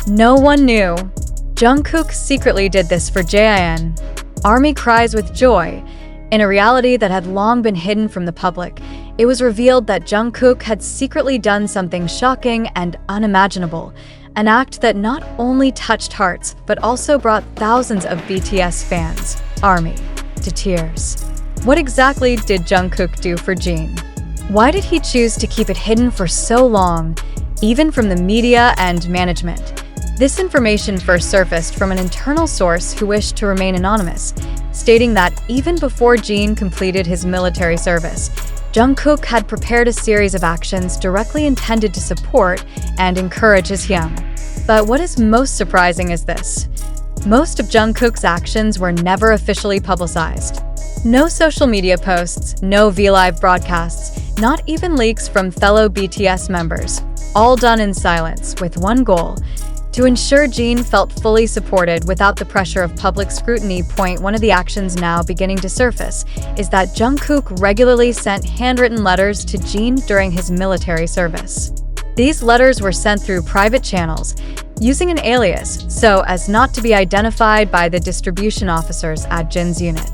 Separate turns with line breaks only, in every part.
No one knew. Jungkook secretly did this for Jin. ARMY cries with joy. In a reality that had long been hidden from the public, it was revealed that Jungkook had secretly done something shocking and unimaginable, an act that not only touched hearts but also brought thousands of BTS fans, ARMY, to tears. What exactly did Jungkook do for Jin? Why did he choose to keep it hidden for so long, even from the media and management? This information first surfaced from an internal source who wished to remain anonymous, stating that even before Jin completed his military service, Jungkook had prepared a series of actions directly intended to support and encourage his young. But what is most surprising is this. Most of Jungkook's actions were never officially publicized. No social media posts, no V-Live broadcasts, not even leaks from fellow BTS members. All done in silence, with one goal: to ensure Jin felt fully supported without the pressure of public scrutiny. One of the actions now beginning to surface is that Jungkook regularly sent handwritten letters to Jin during his military service. These letters were sent through private channels, using an alias so as not to be identified by the distribution officers at Jin's unit.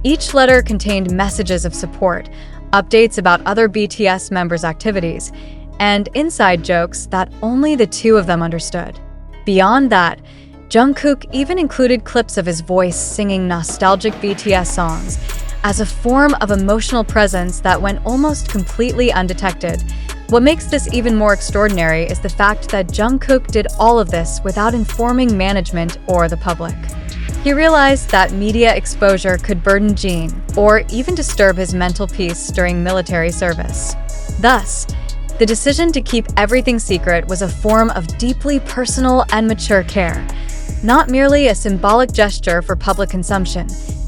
Each letter contained messages of support, updates about other BTS members' activities, and inside jokes that only the two of them understood. Beyond that, Jungkook even included clips of his voice singing nostalgic BTS songs as a form of emotional presence that went almost completely undetected. What makes this even more extraordinary is the fact that Jungkook did all of this without informing management or the public. He realized that media exposure could burden Jin or even disturb his mental peace during military service. Thus, the decision to keep everything secret was a form of deeply personal and mature care, not merely a symbolic gesture for public consumption.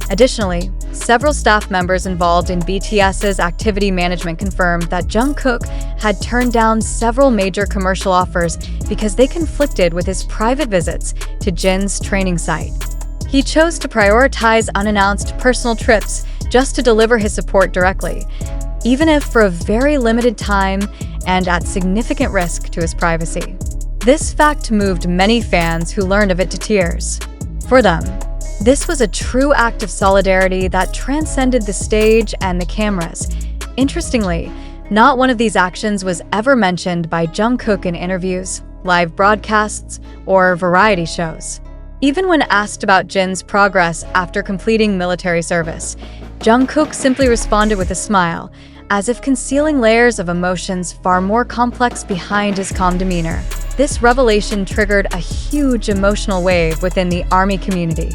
Additionally, several staff members involved in BTS's activity management confirmed that Jungkook had turned down several major commercial offers because they conflicted with his private visits to Jin's training site. He chose to prioritize unannounced personal trips just to deliver his support directly, even if for a very limited time and at significant risk to his privacy. This fact moved many fans who learned of it to tears. For them, this was a true act of solidarity that transcended the stage and the cameras. Interestingly, not one of these actions was ever mentioned by Jungkook in interviews, live broadcasts, or variety shows. Even when asked about Jin's progress after completing military service, Jungkook simply responded with a smile, as if concealing layers of emotions far more complex behind his calm demeanor. This revelation triggered a huge emotional wave within the ARMY community.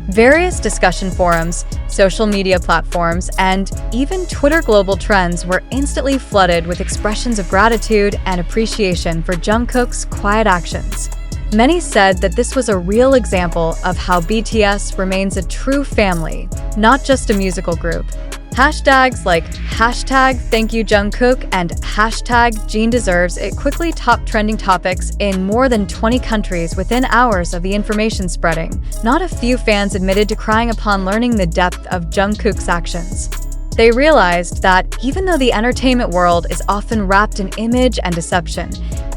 Various discussion forums, social media platforms, and even Twitter global trends were instantly flooded with expressions of gratitude and appreciation for Jungkook's quiet actions. Many said that this was a real example of how BTS remains a true family, not just a musical group. Hashtags like #ThankYouJungkook and #JinDeserves quickly topped trending topics in more than 20 countries within hours of the information spreading. Not a few fans admitted to crying upon learning the depth of Jungkook's actions. They realized that even though the entertainment world is often wrapped in image and deception,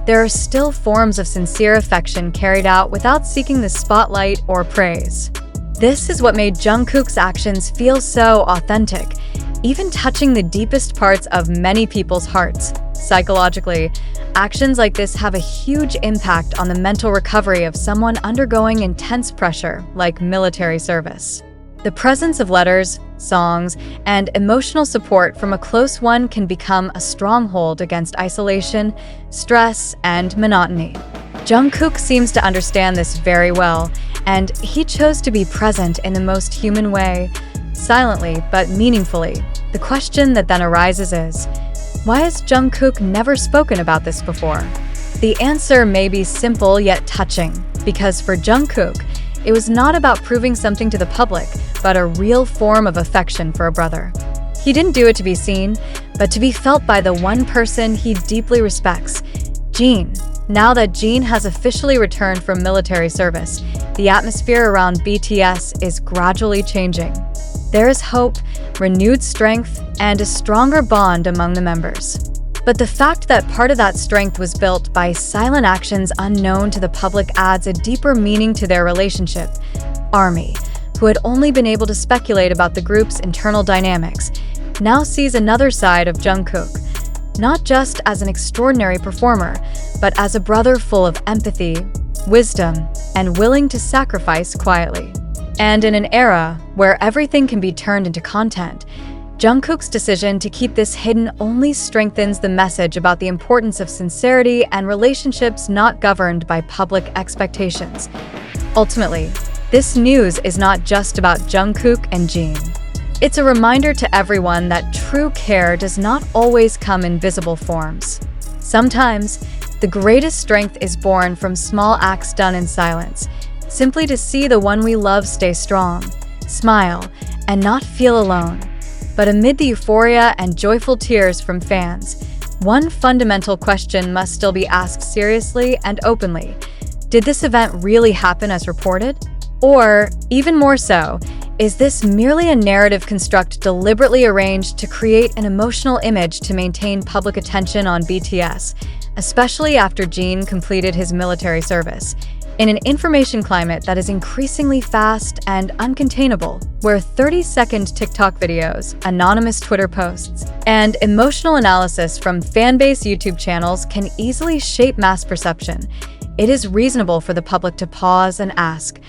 there are still forms of sincere affection carried out without seeking the spotlight or praise. This is what made Jungkook's actions feel so authentic, even touching the deepest parts of many people's hearts. Psychologically, actions like this have a huge impact on the mental recovery of someone undergoing intense pressure, like military service. The presence of letters, songs, and emotional support from a close one can become a stronghold against isolation, stress, and monotony. Jungkook seems to understand this very well, and he chose to be present in the most human way, silently but meaningfully. The question that then arises is, why has Jungkook never spoken about this before? The answer may be simple yet touching, because for Jungkook, it was not about proving something to the public, but a real form of affection for a brother. He didn't do it to be seen, but to be felt by the one person he deeply respects, Jin. Now that Jin has officially returned from military service, the atmosphere around BTS is gradually changing. There is hope, renewed strength, and a stronger bond among the members. But the fact that part of that strength was built by silent actions unknown to the public adds a deeper meaning to their relationship. ARMY, who had only been able to speculate about the group's internal dynamics, now sees another side of Jungkook, not just as an extraordinary performer, but as a brother full of empathy, wisdom, and willing to sacrifice quietly. And in an era where everything can be turned into content, Jungkook's decision to keep this hidden only strengthens the message about the importance of sincerity and relationships not governed by public expectations. Ultimately, this news is not just about Jungkook and Jin. It's a reminder to everyone that true care does not always come in visible forms. Sometimes, the greatest strength is born from small acts done in silence, simply to see the one we love stay strong, smile, and not feel alone. But amid the euphoria and joyful tears from fans, one fundamental question must still be asked seriously and openly. Did this event really happen as reported? Or, even more so, is this merely a narrative construct deliberately arranged to create an emotional image to maintain public attention on BTS, especially after Jin completed his military service? In an information climate that is increasingly fast and uncontainable, where 30-second TikTok videos, anonymous Twitter posts, and emotional analysis from fan-based YouTube channels can easily shape mass perception, it is reasonable for the public to pause and ask,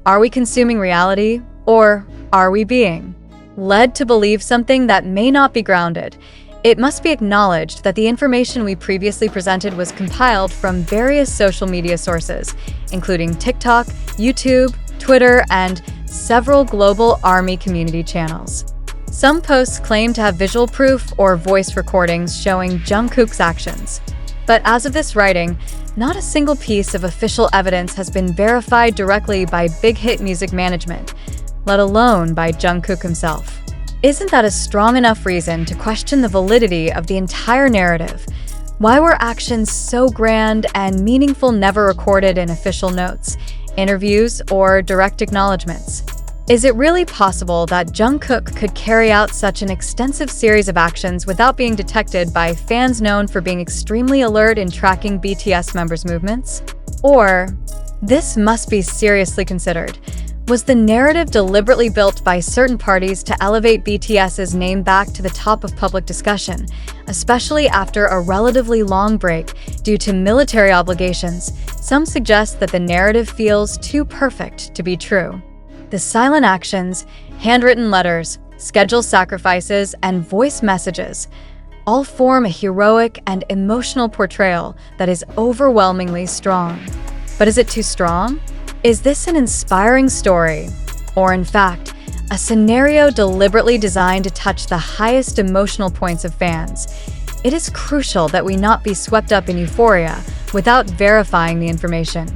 are we consuming reality, or are we being led to believe something that may not be grounded? It must be acknowledged that the information we previously presented was compiled from various social media sources, including TikTok, YouTube, Twitter, and several global ARMY community channels. Some posts claim to have visual proof or voice recordings showing Jungkook's actions. But as of this writing, not a single piece of official evidence has been verified directly by Big Hit Music Management, let alone by Jungkook himself. Isn't that a strong enough reason to question the validity of the entire narrative? Why were actions so grand and meaningful never recorded in official notes, interviews, or direct acknowledgments? Is it really possible that Jungkook could carry out such an extensive series of actions without being detected by fans known for being extremely alert in tracking BTS members' movements? Or, this must be seriously considered. Was the narrative deliberately built by certain parties to elevate BTS's name back to the top of public discussion, especially after a relatively long break due to military obligations? Some suggest that the narrative feels too perfect to be true. The silent actions, handwritten letters, scheduled sacrifices, and voice messages all form a heroic and emotional portrayal that is overwhelmingly strong. But is it too strong? Is this an inspiring story, or in fact, a scenario deliberately designed to touch the highest emotional points of fans? It is crucial that we not be swept up in euphoria without verifying the information.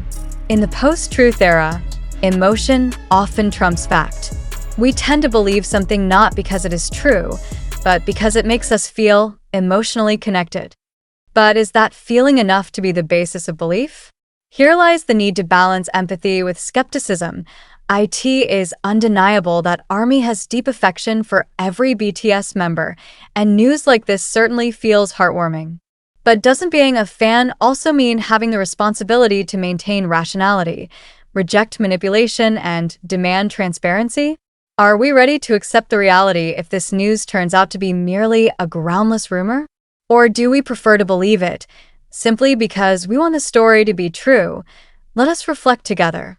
In the post-truth era, emotion often trumps fact. We tend to believe something not because it is true, but because it makes us feel emotionally connected. But is that feeling enough to be the basis of belief? Here lies the need to balance empathy with skepticism. It is undeniable that ARMY has deep affection for every BTS member, and news like this certainly feels heartwarming. But doesn't being a fan also mean having the responsibility to maintain rationality, reject manipulation, and demand transparency? Are we ready to accept the reality if this news turns out to be merely a groundless rumor? Or do we prefer to believe it, simply because we want the story to be true? Let us reflect together.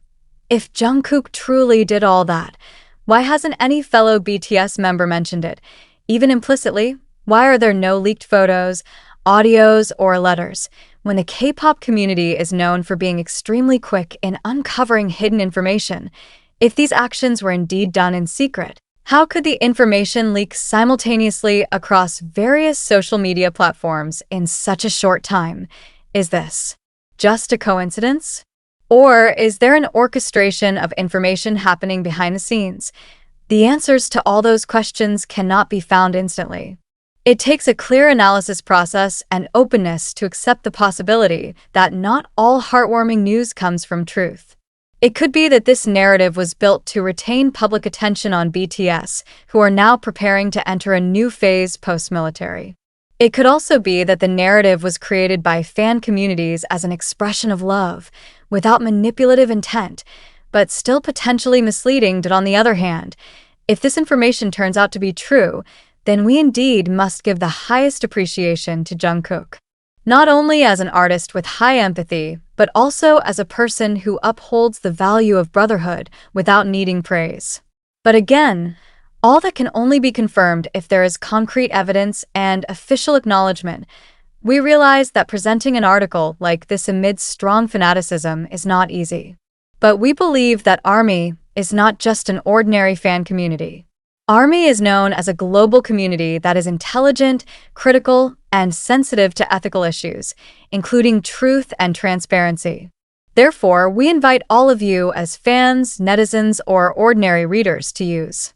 If Jungkook truly did all that, why hasn't any fellow BTS member mentioned it? Even implicitly, why are there no leaked photos, audios, or letters? When the K-pop community is known for being extremely quick in uncovering hidden information, if these actions were indeed done in secret, how could the information leak simultaneously across various social media platforms in such a short time? Is this just a coincidence? Or is there an orchestration of information happening behind the scenes? The answers to all those questions cannot be found instantly. It takes a clear analysis process and openness to accept the possibility that not all heartwarming news comes from truth. It could be that this narrative was built to retain public attention on BTS, who are now preparing to enter a new phase post-military. It could also be that the narrative was created by fan communities as an expression of love, without manipulative intent, but still potentially misleading. On the other hand, if this information turns out to be true, then we indeed must give the highest appreciation to Jungkook. Not only as an artist with high empathy, but also as a person who upholds the value of brotherhood without needing praise. But again, all that can only be confirmed if there is concrete evidence and official acknowledgement. We realize that presenting an article like this amidst strong fanaticism is not easy. But we believe that ARMY is not just an ordinary fan community. ARMY is known as a global community that is intelligent, critical, and sensitive to ethical issues, including truth and transparency. Therefore, we invite all of you as fans, netizens, or ordinary readers to use